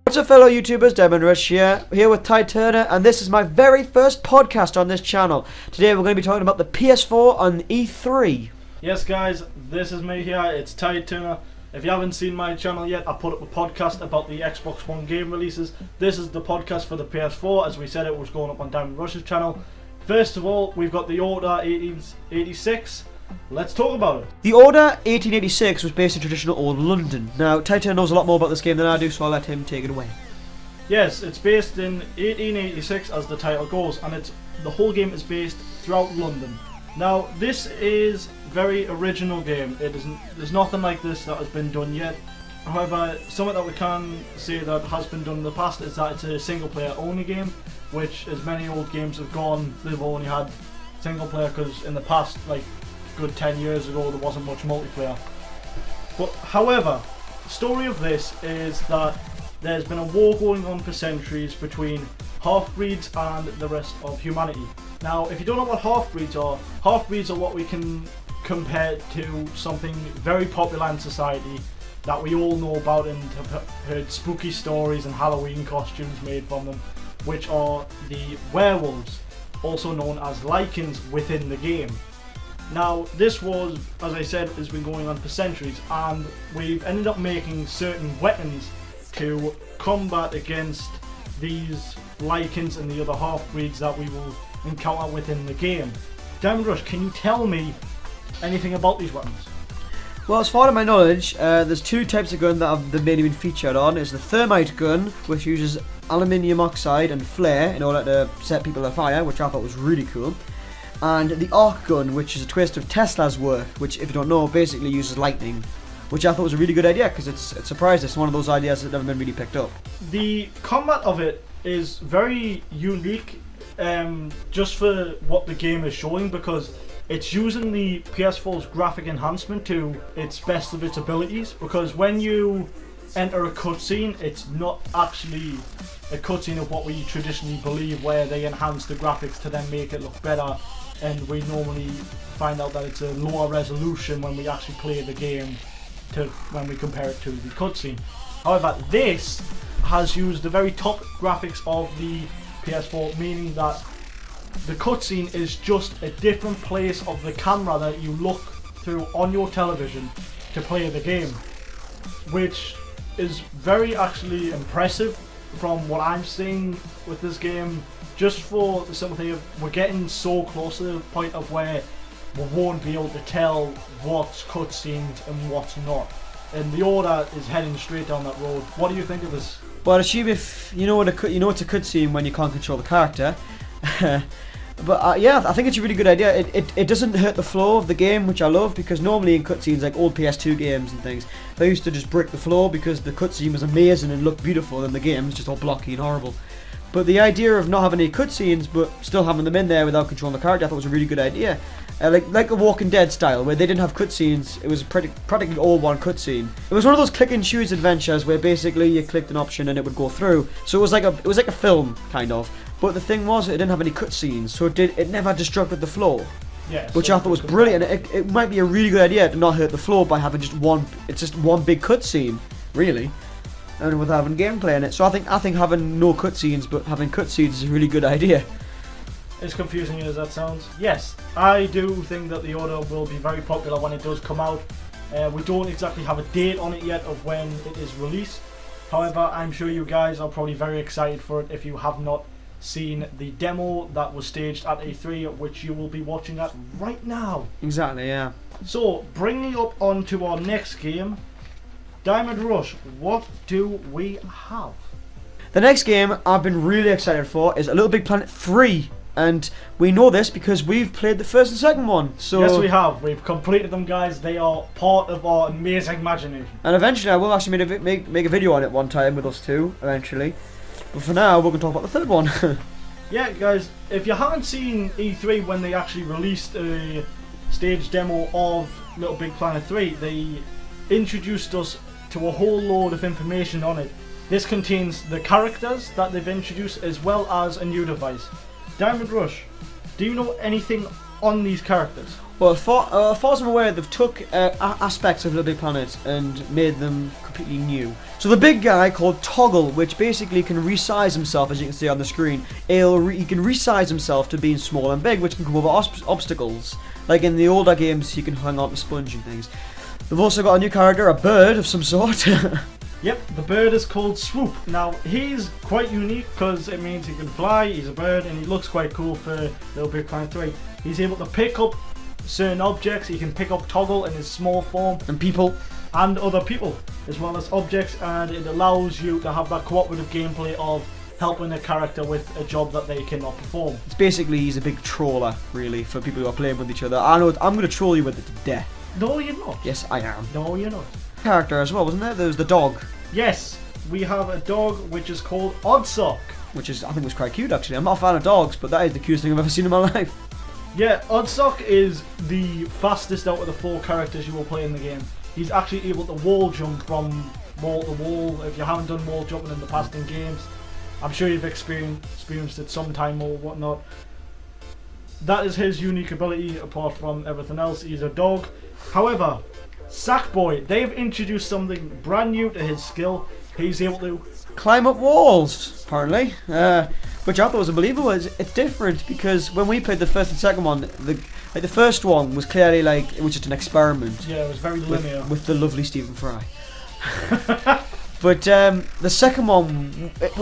What's up, fellow YouTubers? Diamond Rush here with TideTurner, and this is my very first podcast on this channel. Today we're going to be talking about the PS4 on E3. Yes guys, this is me here, it's TideTurner. If you haven't seen my channel yet, I put up a podcast about the Xbox One game releases. This is the podcast for the PS4, as we said it was going up on Diamond Rush's channel. First of all, we've got the Order 1886. Let's talk about it. The Order 1886 was based in traditional old London. Now, TideTurner knows a lot more about this game than I do, so I'll let him take it away. Yes, it's based in 1886 as the title goes, and the whole game is based throughout London. Now, this is a very original game. There's nothing like this that has been done yet. However, something that we can say that has been done in the past is that it's a single player only game, which as many old games have gone, they've only had single player, because in the past, like good 10 years ago, there wasn't much multiplayer. But however, the story of this is that there's been a war going on for centuries between half-breeds and the rest of humanity. Now, if you don't know what half-breeds are what we can compare to something very popular in society that we all know about and have heard spooky stories and Halloween costumes made from them, which are the werewolves, also known as lichens within the game. Now, this was, as I said, has been going on for centuries, and we've ended up making certain weapons to combat against these lichens and the other half-breeds that we will encounter within the game. Diamond Rush, can you tell me anything about these weapons? Well, as far as my knowledge, there's two types of gun that have mainly been featured on. Is the thermite gun, which uses aluminium oxide and flare in order to set people on fire, which I thought was really cool. And the arc gun, which is a twist of Tesla's work, which, if you don't know, basically uses lightning, which I thought was a really good idea, because it's surprised. It's one of those ideas that never been really picked up. The combat of it is very unique, just for what the game is showing, because it's using the PS4's graphic enhancement to its best of its abilities, because when you enter a cutscene, it's not actually a cutscene of what we traditionally believe, where they enhance the graphics to then make it look better, and we normally find out that it's a lower resolution when we actually play the game to when we compare it to the cutscene. However, this has used the very top graphics of the PS4, meaning that the cutscene is just a different place of the camera that you look through on your television to play the game, which is very actually impressive from what I'm seeing with this game, just for the simple thing of we're getting so close to the point of where we won't be able to tell what's cutscenes and what's not. And the Order is heading straight down that road. What do you think of this? Well, assume if you know it's a cutscene when you can't control the character. But yeah, I think it's a really good idea. It doesn't hurt the flow of the game, which I love, because normally in cutscenes, like old PS2 games and things, they used to just break the flow because the cutscene was amazing and looked beautiful, and the game was just all blocky and horrible. But the idea of not having any cutscenes but still having them in there without controlling the character, I thought was a really good idea. Like a Walking Dead style, where they didn't have cutscenes. It was practically all one cutscene. It was one of those click and choose adventures where basically you clicked an option and it would go through. So it was like a film kind of. But the thing was, it didn't have any cutscenes, so it never disrupted the flow. Yeah, which I thought was brilliant. It might be a really good idea to not hurt the flow by having just one big cutscene, really, and with having gameplay in it. So I think having no cutscenes but having cutscenes is a really good idea. As confusing as that sounds, yes, I do think that the Order will be very popular when it does come out. We don't exactly have a date on it yet of when it is released. However, I'm sure you guys are probably very excited for it if you have not seen the demo that was staged at E3, which you will be watching at right now. Exactly, yeah. So, bringing up onto our next game, Diamond Rush, what do we have? The next game I've been really excited for is A Little Big Planet 3. And we know this because we've played the first and second one. So yes, we have. We've completed them, guys. They are part of our amazing imagination. And eventually I will actually make a video on it one time with us two, eventually. But for now, we're going to talk about the third one. Yeah, guys, if you haven't seen E3 when they actually released a stage demo of Little Big Planet 3, they introduced us to a whole load of information on it. This contains the characters that they've introduced as well as a new device. Diamond Rush, do you know anything on these characters? Well, as far as I'm aware, they've took aspects of Little Big Planet and made them completely new. So the big guy called Toggle, which basically can resize himself, as you can see on the screen. He can resize himself to being small and big, which can come over obstacles. Like in the older games, he can hang on the sponge and things. They've also got a new character, a bird of some sort. Yep, the bird is called Swoop. Now, he's quite unique because it means he can fly, he's a bird, and he looks quite cool for Little Big Planet 3. He's able to pick up certain objects, he can pick up Toggle in his small form. And people. And other people, as well as objects, and it allows you to have that cooperative gameplay of helping a character with a job that they cannot perform. It's basically, he's a big troller, really, for people who are playing with each other. I know, I'm going to troll you with it to death. No, you're not. Yes, I am. No, you're not. Character as well, wasn't there? There was the dog. Yes, we have a dog which is called Oddsock. Which is, I think was quite cute actually. I'm not a fan of dogs, but that is the cutest thing I've ever seen in my life. Yeah, Oddsock is the fastest out of the 4 characters you will play in the game. He's actually able to wall jump from wall to wall. If you haven't done wall jumping in the past in games, I'm sure you've experienced it sometime or whatnot. That is his unique ability apart from everything else. He's a dog. However, Sackboy, they've introduced something brand new to his skill. He's able to climb up walls, apparently, which I thought was unbelievable. It's different because when we played the first and second one, the first one was clearly like it was just an experiment. Yeah, it was very linear with the lovely Stephen Fry. But the second one, it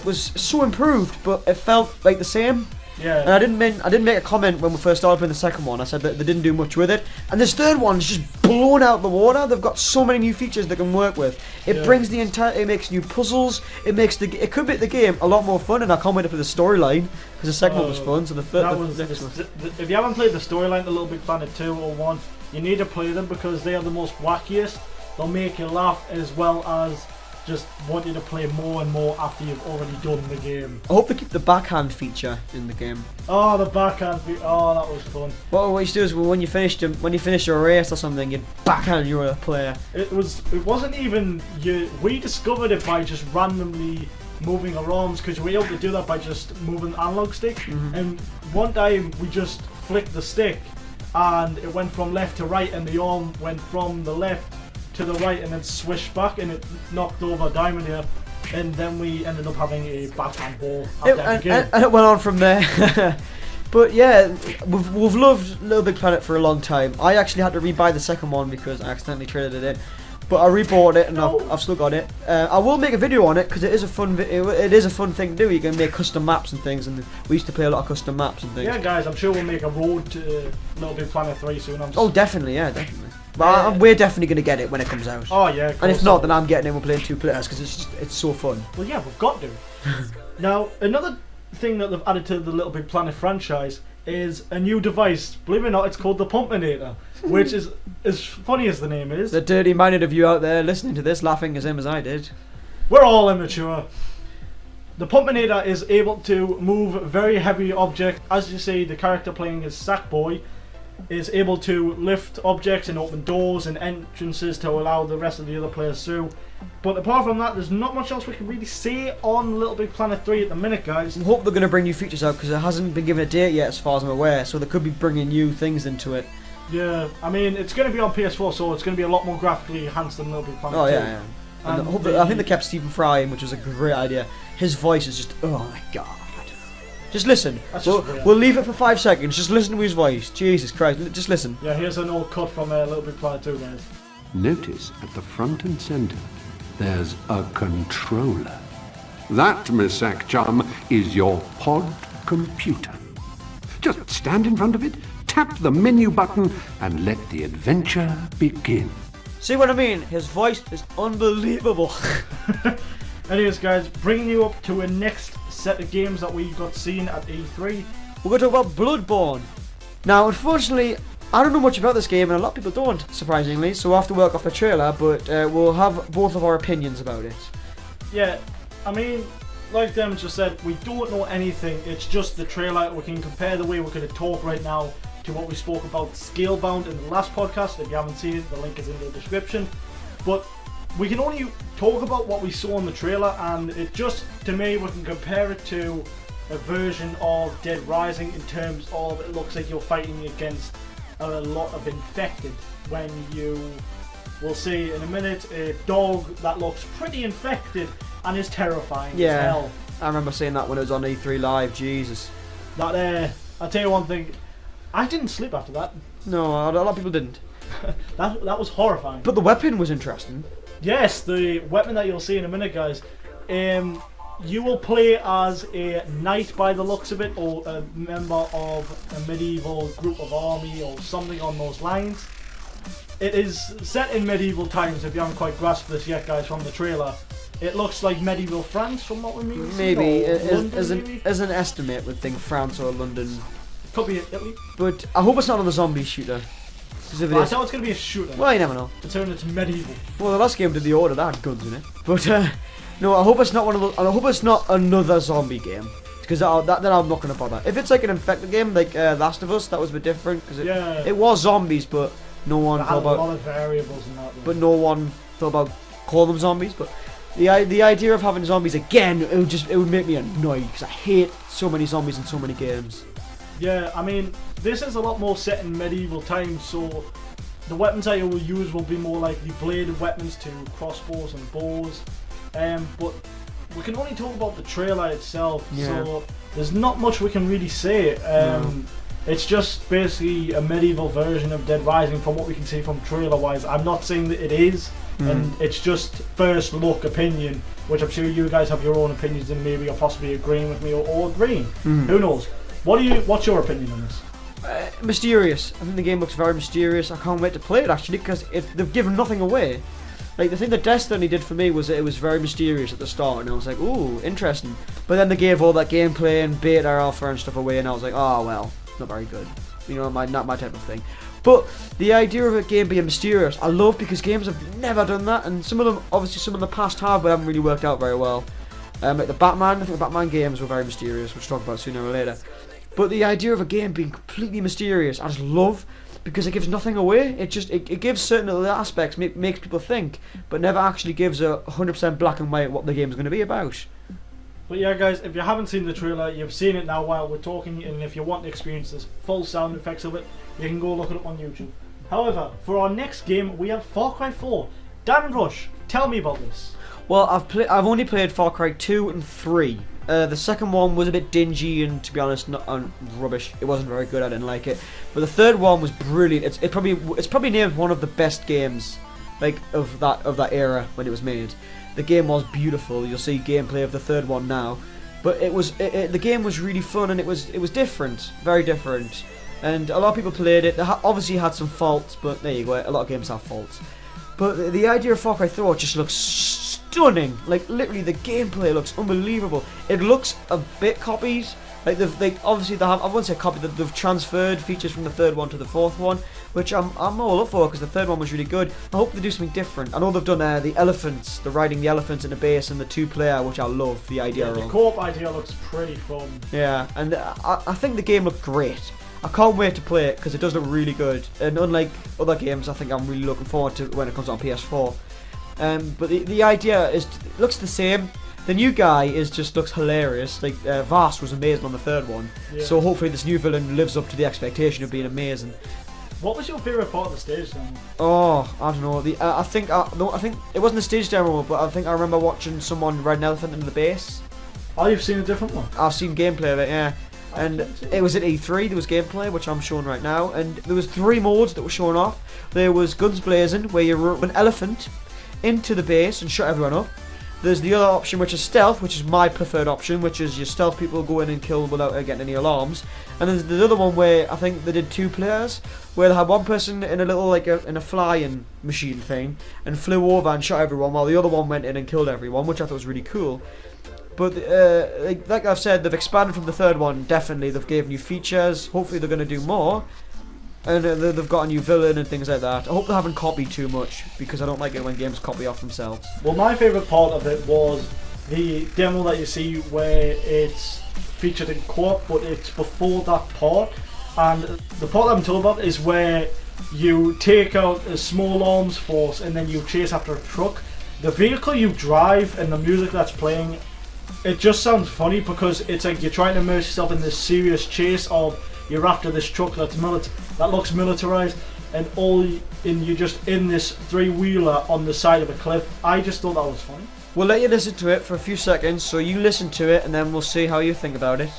was so improved, but it felt like the same. Yeah. And I didn't make a comment when we first started playing the second one. I said that they didn't do much with it. And this third one is just blown out the water. They've got so many new features they can work with. It brings it makes new puzzles. It could make the game a lot more fun. And I can't wait to play the storyline because the second one was fun. So if you haven't played the storyline to Little Big Planet 2 or 1, you need to play them because they are the most wackiest. They'll make you laugh as well as just want you to play more and more after you've already done the game. I hope they keep the backhand feature in the game. Oh, the backhand feature. Oh, that was fun. What you do is when you finish a race or something, you backhand your other player. It wasn't even you. We discovered it by just randomly moving our arms because you were able to do that by just moving the analog stick. Mm-hmm. And one time we just flicked the stick and it went from left to right, and the arm went from the left to the right and then swished back, and it knocked over Diamond here, and then we ended up having a backhand ball after every game. And it went on from there. But yeah, we've loved Little Big Planet for a long time. I actually had to rebuy the second one because I accidentally traded it in, but I rebought it and I've still got it. I will make a video on it because it is a fun thing to do. You can make custom maps and things, and we used to play a lot of custom maps and things. Yeah, guys, I'm sure we'll make a road to Little Big Planet 3 soon. Oh, definitely, yeah, definitely. But we're definitely going to get it when it comes out. Oh yeah. And if not, then I'm getting it. We're playing 2 players because it's so fun. Well, yeah, we've got to. Now, another thing that they've added to the Little Big Planet franchise is a new device. Believe it or not, it's called the Pumpinator, which is as funny as the name is. The dirty-minded of you out there listening to this, laughing as same as I did. We're all immature. The Pumpinator is able to move very heavy objects. As you see, the character playing as Sackboy is able to lift objects and open doors and entrances to allow the rest of the other players through. But apart from that, there's not much else we can really say on Little Big Planet 3 at the minute, guys. I hope they're going to bring new features out because it hasn't been given a date yet as far as I'm aware, so they could be bringing new things into it. Yeah, I mean, it's going to be on PS4, so it's going to be a lot more graphically enhanced than Little Big Planet 2. Oh yeah. And I think they kept Stephen Fry in, which was a great idea. His voice is just, oh my god. Just listen. We'll leave it for 5 seconds. Just listen to his voice. Jesus Christ. Just listen. Yeah, here's an old cut from Little Big Planet 2, guys. Notice at the front and centre, there's a controller. That, Miss Sackchum, is your pod computer. Just stand in front of it, tap the menu button, and let the adventure begin. See what I mean? His voice is unbelievable. Anyways, guys, bringing you up to a next set of games that we got seen at E3. We're going to talk about Bloodborne. Now, unfortunately, I don't know much about this game, and a lot of people don't, surprisingly, so we'll have to work off the trailer, but we'll have both of our opinions about it. Yeah, I mean, like Dem just said, we don't know anything. It's just the trailer. We can compare the way we're going to talk right now to what we spoke about Scalebound in the last podcast. If you haven't seen it, the link is in the description. But we can only talk about what we saw in the trailer, and it just, to me, we can compare it to a version of Dead Rising in terms of it looks like you're fighting against a lot of infected. When you will see in a minute a dog that looks pretty infected and is terrifying as hell. I remember seeing that when it was on E3 Live. Jesus. That I'll tell you one thing. I didn't sleep after that. No, a lot of people didn't. that was horrifying. But the weapon was interesting. Yes, the weapon that you'll see in a minute, guys. You will play as a knight by the looks of it, or a member of a medieval group of army, or something on those lines. It is set in medieval times, if you haven't quite grasped this yet, guys, from the trailer. It looks like medieval France, from what we mean. Maybe, as an estimate, would think France or London. Could be Italy. But I hope it's not another zombie shooter. Because if it I is, thought it's going to be a shooter. well, you never know. Considering it's medieval. Well, the last game did the order that had guns in it. But no, I hope it's not one of those. I hope it's not another zombie game. Because then I'm not going to bother. If it's like an infected game, like Last of Us, that was a bit different. Because it was zombies, but no one thought about. A lot of variables in that. But no one thought about calling them zombies. But the idea of having zombies again, it would make me annoyed because I hate so many zombies in so many games. Yeah, I mean, this is a lot more set in medieval times, so the weapons that you will use will be more likely bladed weapons to crossbows and bows. But we can only talk about the trailer itself, so there's not much we can really say. It's just basically a medieval version of Dead Rising from what we can see from trailer-wise. I'm not saying that it is, and it's just first look opinion, which I'm sure you guys have your own opinions and maybe are possibly agreeing with me or agreeing. Who knows? What's your opinion on this? Mysterious. I think the game looks very mysterious. I can't wait to play it actually because they've given nothing away. Like the thing that Destiny did for me was that it was very mysterious at the start, and I was like, ooh, interesting. But then they gave all that gameplay and beta alpha and stuff away, and I was like, oh well, not very good. You know, not my type of thing. But the idea of a game being mysterious, I love because games have never done that, and some of them, obviously, some in the past have, but haven't really worked out very well. Like the Batman, I think the Batman games were very mysterious, which we'll talk about sooner or later. But the idea of a game being completely mysterious, I just love, because it gives nothing away. It gives certain other aspects, makes people think, but never actually gives a 100% black and white what the game's going to be about. But yeah, guys, if you haven't seen the trailer, you've seen it now while we're talking, and if you want to experience this full sound effects of it, you can go look it up on YouTube. However, for our next game, we have Far Cry 4. Dan and Rush, tell me about this. Well, I've only played Far Cry 2 and 3. The second one was a bit dingy and, to be honest, rubbish. It wasn't very good. I didn't like it. But the third one was brilliant. It's probably named one of the best games, like of that era when it was made. The game was beautiful. You'll see gameplay of the third one now. But the game was really fun, and it was different, very different. And a lot of people played it. They obviously had some faults, but there you go. A lot of games have faults. But the idea of Far Cry 4 just looks stunning. Like literally, the gameplay looks unbelievable. It looks a bit copied. Like obviously they have. I wouldn't say copied. They've transferred features from the third one to the fourth one, which I'm all up for because the third one was really good. I hope they do something different. I know they've done the elephants, the riding the elephants in the base, and the 2-player, which I love the idea of. The co-op idea looks pretty fun. Yeah, and I think the game looked great. I can't wait to play it because it does look really good. And unlike other games, I think I'm really looking forward to when it comes out on PS4. But the idea looks the same. The new guy looks hilarious. Like Vast was amazing on the third one. Yeah. So hopefully this new villain lives up to the expectation of being amazing. What was your favourite part of the stage demo? Oh, I don't know. I think it wasn't the stage demo, but I think I remember watching someone ride an elephant into the base. Oh, you've seen a different one? I've seen gameplay of it, yeah. And it was at E3, there was gameplay, which I'm showing right now, and there was 3 modes that were showing off. There was Guns Blazing, where you rode an elephant into the base and shut everyone up. There's the other option, which is Stealth, which is my preferred option, which is your stealth people go in and kill without getting any alarms. And there's the other one where I think they did 2 players, where they had one person in a little, in a flying machine thing, and flew over and shot everyone, while the other one went in and killed everyone, which I thought was really cool. But like I've said, they've expanded from the third one. Definitely, they've given new features. Hopefully, they're going to do more. And they've got a new villain and things like that. I hope they haven't copied too much because I don't like it when games copy off themselves. Well, my favourite part of it was the demo that you see where it's featured in co-op, but it's before that part. And the part I'm talking about is where you take out a small arms force and then you chase after a truck. The vehicle you drive and the music that's playing It just sounds funny because it's like you're trying to immerse yourself in this serious chase of you're after this truck that looks militarized, and you're just in this three-wheeler on the side of a cliff. I just thought that was funny. We'll let you listen to it for a few seconds, so you listen to it and then we'll see how you think about it.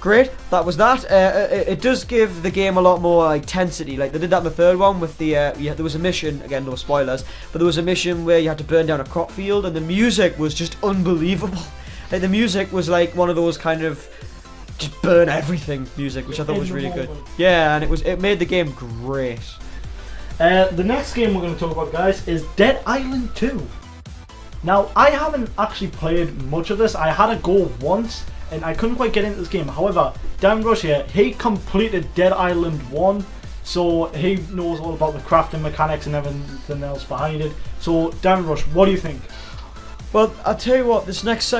Great, that was that. It does give the game a lot more like tensity. Like they did that in the third one with the there was a mission, again no spoilers, but there was a mission where you had to burn down a crop field, and the music was just unbelievable. Like the music was like one of those kind of just burn everything music, which I thought was really good. Yeah, and it made the game great. The next game we're going to talk about, guys, is Dead Island 2. Now, I haven't actually played much of this. I had a go once, and I couldn't quite get into this game. However, Dan Rush here, he completed Dead Island 1, so he knows all about the crafting mechanics and everything else behind it. So, Dan Rush, what do you think? Well, I'll tell you what, this next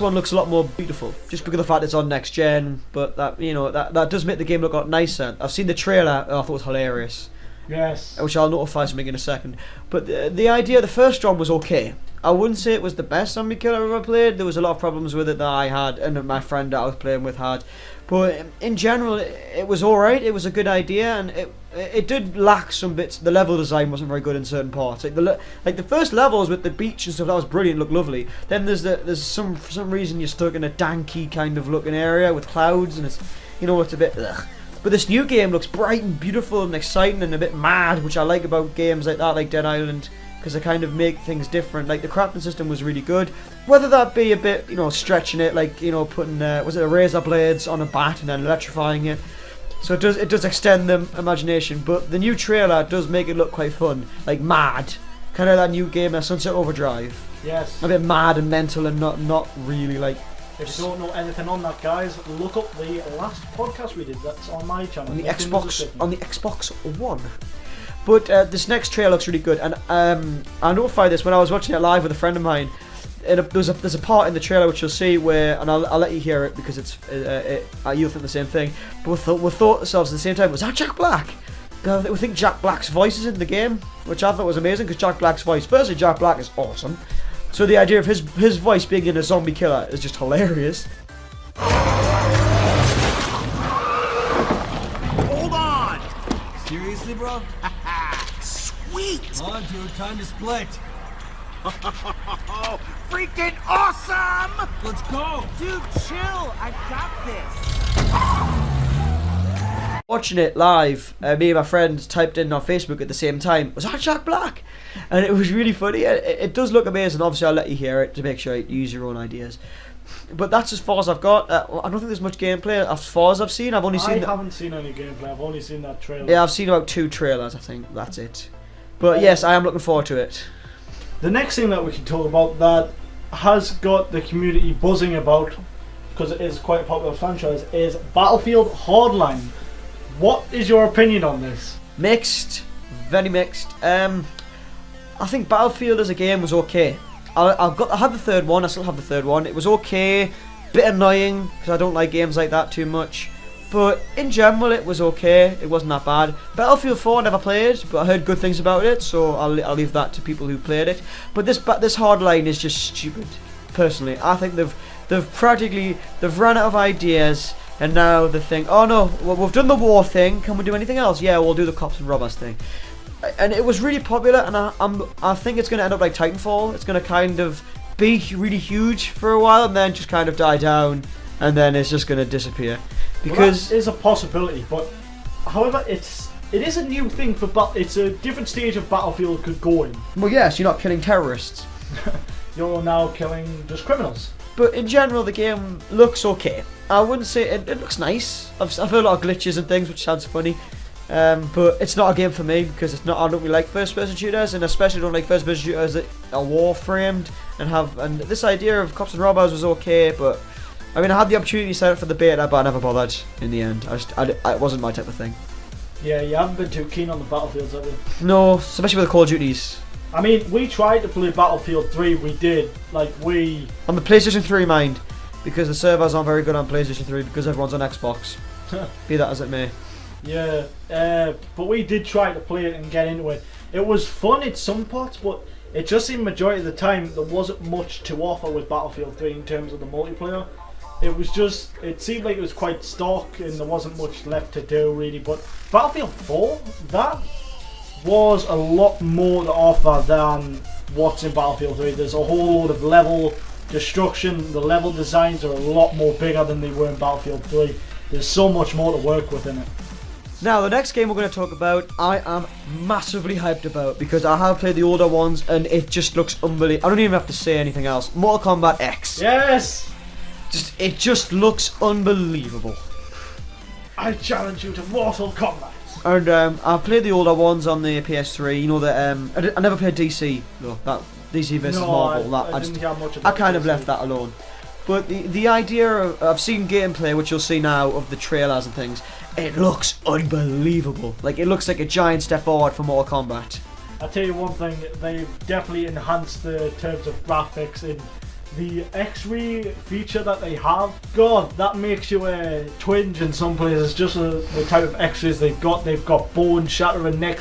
one looks a lot more beautiful, just because of the fact it's on next gen. But that that does make the game look a lot nicer. I've seen the trailer, and I thought it was hilarious. Yes. Which I'll notify something in a second. But the idea, the first one was okay. I wouldn't say it was the best zombie killer I've ever played. There was a lot of problems with it that I had and my friend that I was playing with had. But in general, it was alright. It was a good idea, and it did lack some bits. The level design wasn't very good in certain parts. Like the first levels with the beach and stuff, that was brilliant, looked lovely. Then there's some for some reason you're stuck in a danky kind of looking area with clouds, and it's it's a bit ugh. But this new game looks bright and beautiful and exciting and a bit mad, which I like about games like that, like Dead Island, because they kind of make things different. Like the crafting system was really good. Whether that be a bit, stretching it, like putting was it a razor blades on a bat and then electrifying it. So it does extend the imagination. But the new trailer does make it look quite fun, like mad, kind of that new game, Sunset Overdrive. Yes. A bit mad and mental and not really like. If you don't know anything on that, guys, look up the last podcast we did. That's on my channel. On the Xbox One. But this next trailer looks really good, and I notified this when I was watching it live with a friend of mine. And there's a part in the trailer which you'll see where, and I'll let you hear it because you'll think the same thing. But we thought ourselves at the same time, was that Jack Black? We think Jack Black's voice is in the game, which I thought was amazing because Jack Black's voice. Firstly, Jack Black is awesome. So the idea of his voice being in a zombie killer is just hilarious. Hold on! Seriously, bro? Sweet! Come on, dude, time to split. Freaking awesome! Let's go! Dude, chill! I got this! Watching it live, me and my friend typed in on Facebook at the same time, was that Jack Black? And it was really funny. It does look amazing. Obviously I'll let you hear it to make sure you use your own ideas. But that's as far as I've got. I don't think there's much gameplay as far as I've seen. I haven't seen any gameplay. I've only seen that trailer. Yeah, I've seen about 2 trailers, I think. That's it. But yes, I am looking forward to it. The next thing that we can talk about that has got the community buzzing about, because it is quite a popular franchise, is Battlefield Hardline. What is your opinion on this? Mixed. Very mixed. I think Battlefield as a game was okay. I had the third one. I still have the third one. It was okay. Bit annoying because I don't like games like that too much. But in general, it was okay. It wasn't that bad. Battlefield 4 I never played, but I heard good things about it, so I'll leave that to people who played it. But this Hardline is just stupid. Personally, I think they've run out of ideas, and now they think, oh no, well, we've done the war thing. Can we do anything else? Yeah, we'll do the cops and robbers thing. And it was really popular, and I think it's going to end up like Titanfall. It's going to kind of be really huge for a while, and then just kind of die down, and then it's just going to disappear. Because that is a possibility, but however, it is a new thing it's a different stage of Battlefield could go in. Well, yes, you're not killing terrorists. You're now killing just criminals. But in general, the game looks okay. I wouldn't say it looks nice. I've heard a lot of glitches and things, which sounds funny. But it's not a game for me because I don't really like first-person shooters, and especially don't like first-person shooters that are war-framed and this idea of cops and robbers was okay, but I mean I had the opportunity to set it for the beta, but I never bothered in the end. It wasn't my type of thing. Yeah, you haven't been too keen on the Battlefields, have you? No, especially with the Call of Duties. I mean, we tried to play Battlefield 3, we did. Like, we... On the PlayStation 3, mind, because the servers aren't very good on PlayStation 3 because everyone's on Xbox. Be that as it may. Yeah, but we did try to play it and get into it. It was fun in some parts, but it just seemed majority of the time there wasn't much to offer with Battlefield 3 in terms of the multiplayer. It was just, it seemed like it was quite stock and there wasn't much left to do really, but Battlefield 4, that was a lot more to offer than what's in Battlefield 3. There's a whole load of level destruction, the level designs are a lot more bigger than they were in Battlefield 3. There's so much more to work with in it. Now, the next game we're going to talk about, I am massively hyped about because I have played the older ones and it just looks unbelievable. I don't even have to say anything else. Mortal Kombat X. Yes! It just looks unbelievable. I challenge you to Mortal Kombat. And I've played the older ones on the PS3. You know that I never played DC though. That DC versus Marvel. I kind of left that alone. But the idea of, I've seen gameplay, which you'll see now, of the trailers and things. It looks unbelievable. Like, it looks like a giant step forward for Mortal Kombat. I'll tell you one thing, they've definitely enhanced the terms of graphics in the X-ray feature that they have. God, that makes you twinge in some places, just the type of X-rays they've got. They've got bone shattering, neck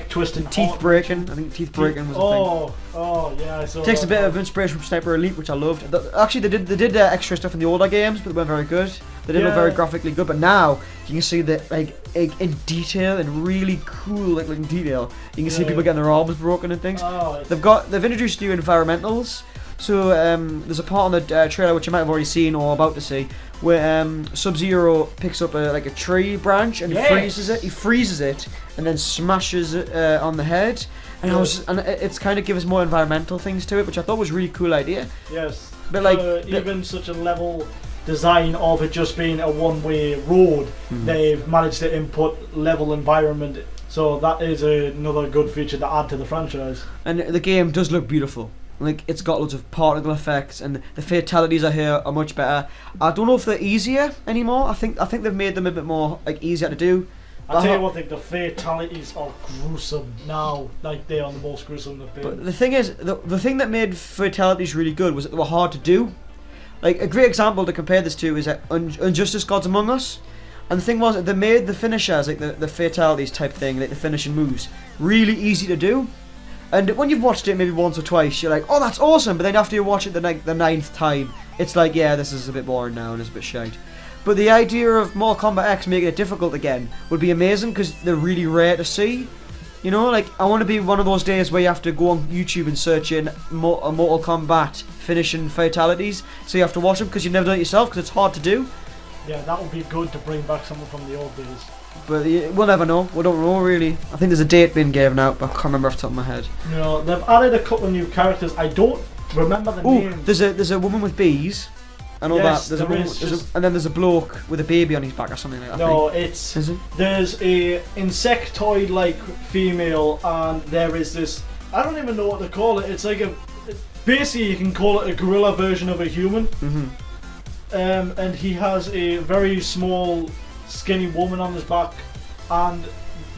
twisting, teeth breaking. I think teeth breaking was the thing. Oh, yeah, I saw Takes that. a bit of inspiration from Sniper Elite, which I loved. Actually, they did extra stuff in the older games, but they weren't very good. They didn't look very graphically good, but now you can see that like in detail, in really cool looking detail. You can see people getting their arms broken and things. They've introduced new environmentals. So there's a part on the trailer which you might have already seen or about to see, where Sub-Zero picks up a tree branch and freezes it. He freezes it and then smashes it on the head. And it's kind of gives more environmental things to it, which I thought was a really cool idea. Yes. But like even such a level design of it just being a one-way road, they've managed to input level environment. So that is another good feature to add to the franchise. And the game does look beautiful. Like, it's got loads of particle effects, and the fatalities I hear are much better. I don't know if they're easier anymore. I think they've made them a bit more like easier to do. I'll tell you one thing, the fatalities are gruesome now. Like, they are the most gruesome they've been. But the thing is, the thing that made fatalities really good was that they were hard to do. Like, a great example to compare this to is Injustice Gods Among Us. And the thing was, they made the finishers, like the fatalities type thing, like the finishing moves, really easy to do. And when you've watched it maybe once or twice, you're like, oh, that's awesome. But then after you watch it the ninth time, it's like, yeah, this is a bit boring now and it's a bit shite. But the idea of Mortal Kombat X making it difficult again would be amazing because they're really rare to see. You know, like, I want to be one of those days where you have to go on YouTube and search in Mortal Kombat finishing fatalities. So you have to watch them because you've never done it yourself because it's hard to do. Yeah, that would be good to bring back something from the old days. But we'll never know. We don't know really. I think there's a date being given out, but I can't remember off the top of my head. No, they've added a couple of new characters. I don't remember the names. There's a woman with bees. And all yes, that. And then there's a bloke with a baby on his back or something like that. No, there's a insectoid-like female, and there is this. I don't even know what to call it. It's like basically you can call it a gorilla version of a human. And he has a very small, skinny woman on his back. And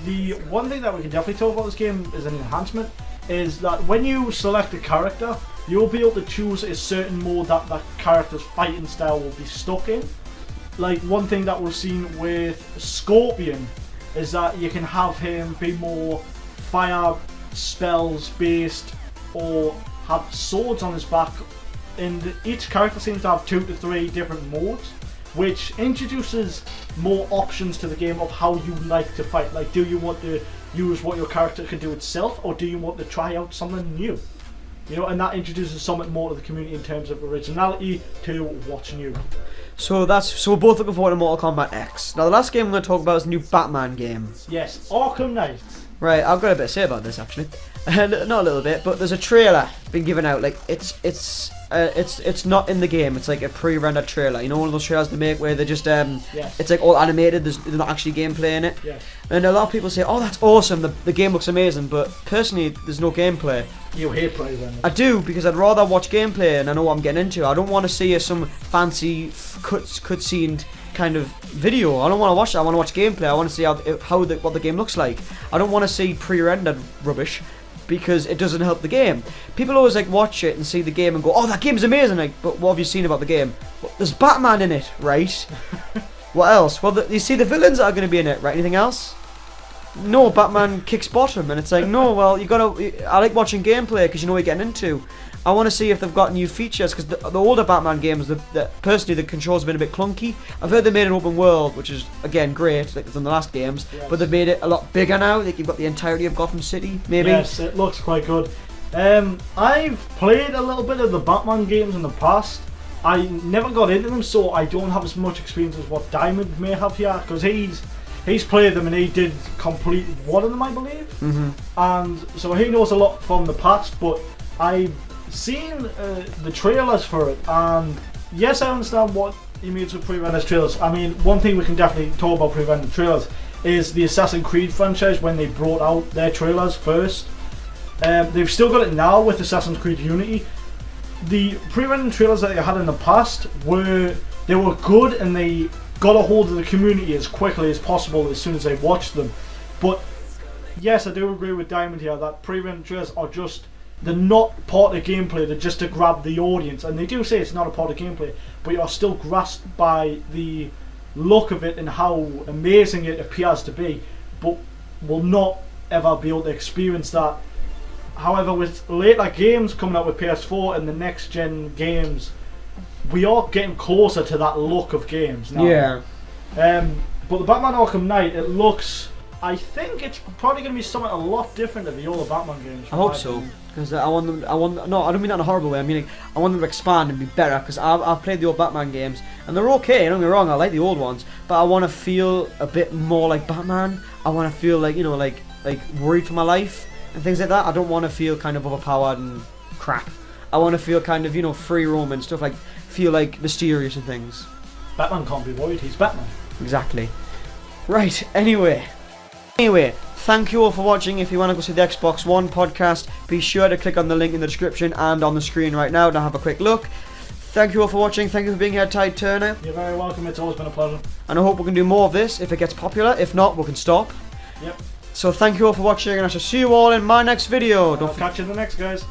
the one thing that we can definitely talk about this game is an enhancement. Is that when you select a character, you'll be able to choose a certain mode that that character's fighting style will be stuck in. Like, one thing that we've seen with Scorpion is that you can have him be more fire spells based or have swords on his back, and each character seems to have 2 to 3 different modes, which introduces more options to the game of how you like to fight. Like, do you want to use what your character can do itself, or do you want to try out something new? You know, and that introduces something more to the community in terms of originality to what's new. So we're both looking forward to Mortal Kombat X. Now the last game I'm going to talk about is the new Batman game. Yes, Arkham Knight. Right, I've got a bit to say about this actually. Not a little bit, but there's a trailer been given out. Like, it's not in the game. It's like a pre-rendered trailer. You know, one of those trailers they make where they just yes. It's like all animated. There's not actually gameplay in it. Yes. And a lot of people say, "Oh, that's awesome. The game looks amazing." But personally, there's no gameplay. You hate pre-rendered. I do, because I'd rather watch gameplay and I know what I'm getting into. I don't want to see some fancy cutscene kind of video. I don't want to watch that. I want to watch gameplay. I want to see what the game looks like. I don't want to see pre-rendered rubbish. because it doesn't help the game. People always like watch it and see the game and go, "Oh, that game's amazing!" Like, but what have you seen about the game? Well, there's Batman in it, right? What else? Well, you see the villains that are going to be in it, right? Anything else? No, Batman kicks bottom, and it's like, no, well, you gotta. I like watching gameplay because you know what you're getting into. I want to see if they've got new features because the older Batman games, personally, the controls have been a bit clunky. I've heard they made an open world, which is again great, like from the last games, but they've made it a lot bigger now. Like you've got the entirety of Gotham City, maybe. Yes, it looks quite good. I've played a little bit of the Batman games in the past. I never got into them, so I don't have as much experience as what Diamond may have here, because he's played them and he did complete one of them, I believe. And so he knows a lot from the past, but I've seen the trailers for it, and yes, I understand what he means with pre-rendered trailers. I mean, one thing we can definitely talk about pre-rendered trailers is the Assassin's Creed franchise when they brought out their trailers first. They've still got it now with Assassin's Creed Unity. The pre-rendered trailers that they had in the past were good, and they got a hold of the community as quickly as possible as soon as they watched them. But yes, I do agree with Diamond here that pre-rendered trailers are they're not part of gameplay, they're just to grab the audience. And they do say it's not a part of gameplay, but you're still grasped by the look of it and how amazing it appears to be, but will not ever be able to experience that. However, with later games coming out with PS4 and the next gen games, we are getting closer to that look of games now. Yeah. But the Batman Arkham Knight, it looks, I think it's probably going to be something a lot different than the older Batman games. I hope so, because no, I don't mean that in a horrible way. I mean, like, I want them to expand and be better, because I've played the old Batman games and they're okay. Don't get me wrong, I like the old ones, but I want to feel a bit more like Batman. I want to feel like, you know, like worried for my life and things like that. I don't want to feel kind of overpowered and crap. I want to feel kind of, you know, free roam and stuff, like feel like mysterious and things. Batman can't be worried, he's Batman. Exactly. Right, anyway, thank you all for watching. If you want to go see the Xbox One podcast, be sure to click on the link in the description and on the screen right now to have a quick look. Thank you all for watching. Thank you for being here, TideTurner. You're very welcome, it's always been a pleasure. And I hope we can do more of this if it gets popular. If not, we can stop. Yep. So thank you all for watching, and I shall see you all in my next video. I'll catch you in the next, guys.